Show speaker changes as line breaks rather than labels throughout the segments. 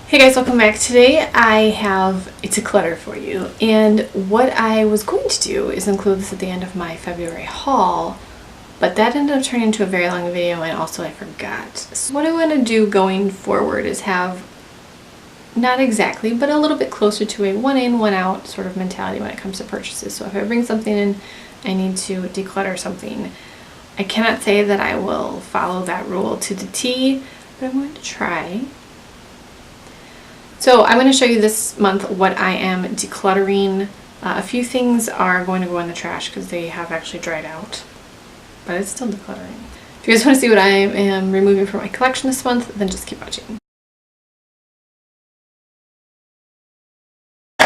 Hey guys, welcome back. Today I have a declutter for you, and what I was going to do is include this at the end of my February haul, but that ended up turning into a very long video and also I forgot. So what I want to do going forward is have not exactly, but a little bit closer to a one in, one out sort of mentality when it comes to purchases. So if I bring something in, I need to declutter something. I cannot say that I will follow that rule to the T, but I'm going to try. So I'm going to show you this month what I am decluttering. A few things are going to go in the trash because they have actually dried out, but it's still decluttering. If you guys want to see what I am removing from my collection this month, then just keep watching.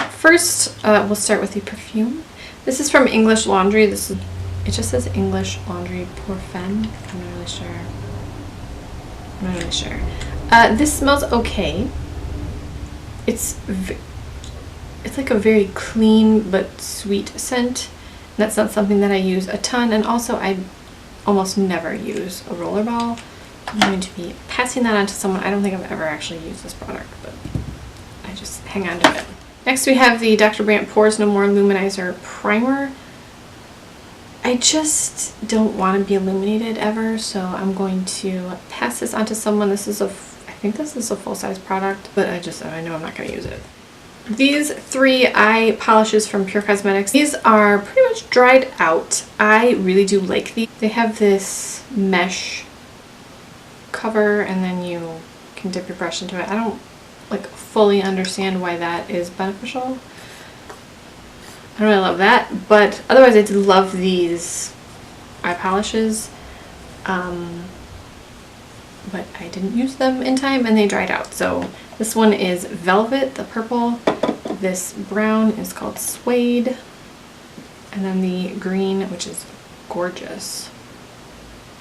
First, we'll start with the perfume. This is from English Laundry. It just says English Laundry PUR Femme. I'm not really sure. This smells okay. It's like a very clean but sweet scent. That's not something that I use a ton, and also I almost never use a roller ball. I'm going to be passing that on to someone. I don't think I've ever actually used this product, but I just hang on to it. Next we have the Dr. Brandt Pores No More Luminizer Primer. I just don't want to be illuminated ever, so I'm going to pass this on to someone. I think this is a full-size product, but I know I'm not going to use it. These three eye polishes from Pure Cosmetics. These are pretty much dried out. I really do like these. They have this mesh cover and then you can dip your brush into it. I don't fully understand why that is beneficial. I don't really love that, but otherwise I do love these eye polishes. But I didn't use them in time and they dried out. So this one is Velvet, the purple. This brown is called Suede. And then the green, which is gorgeous.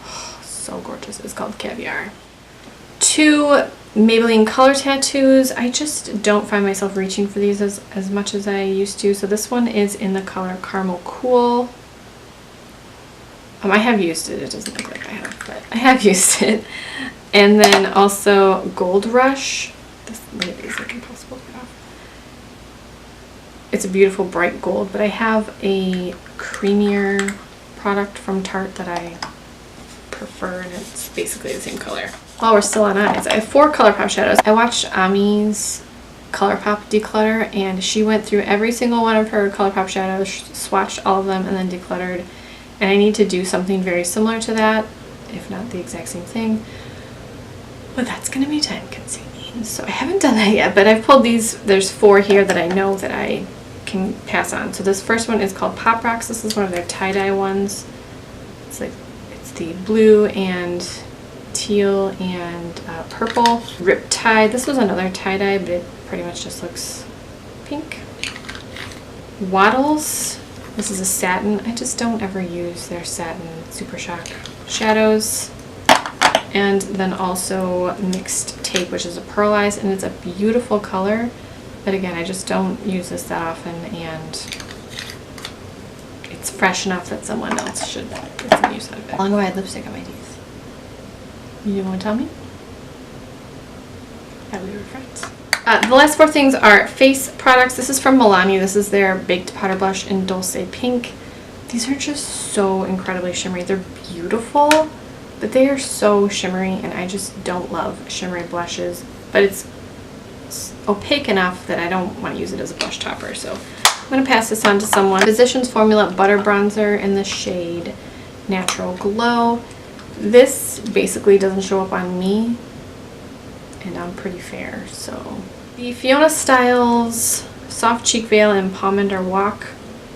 Oh, so gorgeous, is called Caviar. Two Maybelline color tattoos. I just don't find myself reaching for these as much as I used to. So this one is in the color Caramel Cool. I have used it. It doesn't look like I have, but I have used it. And then also Gold Rush. This lady is like impossible to get off. It's a beautiful bright gold, but I have a creamier product from Tarte that I prefer, and it's basically the same color. While we're still on eyes, I have 4 ColourPop shadows. I watched Ami's ColourPop declutter, and she went through every single one of her ColourPop shadows, swatched all of them, and then decluttered. And I need to do something very similar to that, if not the exact same thing. But that's going to be time consuming. So I haven't done that yet, but I've pulled these. There's 4 here that I know that I can pass on. So this first one is called Pop Rocks. This is one of their tie-dye ones. It's the blue and teal and purple. Riptide. This was another tie-dye, but it pretty much just looks pink. Wattles. This is a satin. I just don't ever use their satin Super Shock shadows. And then also Mixed Tape, which is a pearlized, and it's a beautiful color. But again, I just don't use this that often, and it's fresh enough that someone else should get some use out of it. How long have I had lipstick on my teeth? You want to tell me? That we were friends. The last 4 things are face products. This is from Milani. This is their Baked Powder Blush in Dolce Pink. These are just so incredibly shimmery. They're beautiful, but they are so shimmery, and I just don't love shimmery blushes. But it's opaque enough that I don't want to use it as a blush topper. So I'm going to pass this on to someone. Physicians Formula Butter Bronzer in the shade Natural Glow. This basically doesn't show up on me, and I'm pretty fair, so. The Fiona Stiles Soft Cheek Veil in Pomander Walk.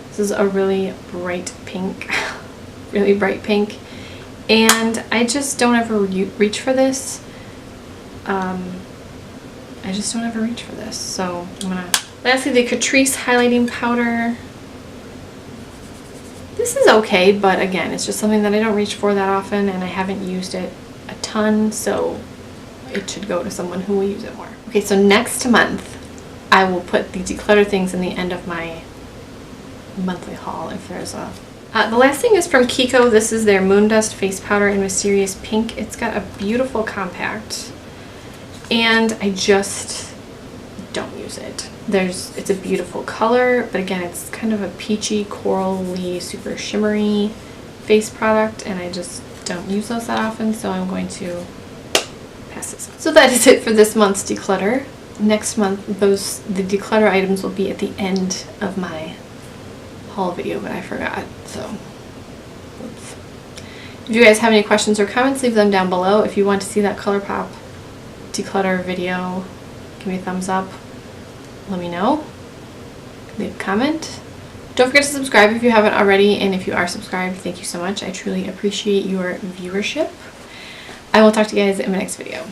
This is a really bright pink, really bright pink, and I just don't ever reach for this. I just don't ever reach for this, so I'm gonna. Lastly, the Catrice Highlighting Powder. This is okay, but again, it's just something that I don't reach for that often, and I haven't used it a ton, so it should go to someone who will use it more. Okay, so next month I will put the declutter things in the end of my monthly haul if there's a. The last thing is from Kiko. This is their Moondust Face Powder in Mysterious Pink. It's got a beautiful compact, and I just don't use it. It's a beautiful color, but again, it's kind of a peachy, corally, super shimmery face product, and I just don't use those that often, so I'm going to pass this on. So that is it for this month's declutter. Next month, the declutter items will be at the end of my haul video, but I forgot, so oops. If you guys have any questions or comments, leave them down below. If you want to see that ColourPop declutter video, give me a thumbs up. Let me know. Leave a comment. Don't forget to subscribe if you haven't already, and if you are subscribed, thank you so much. I truly appreciate your viewership. I will talk to you guys in my next video.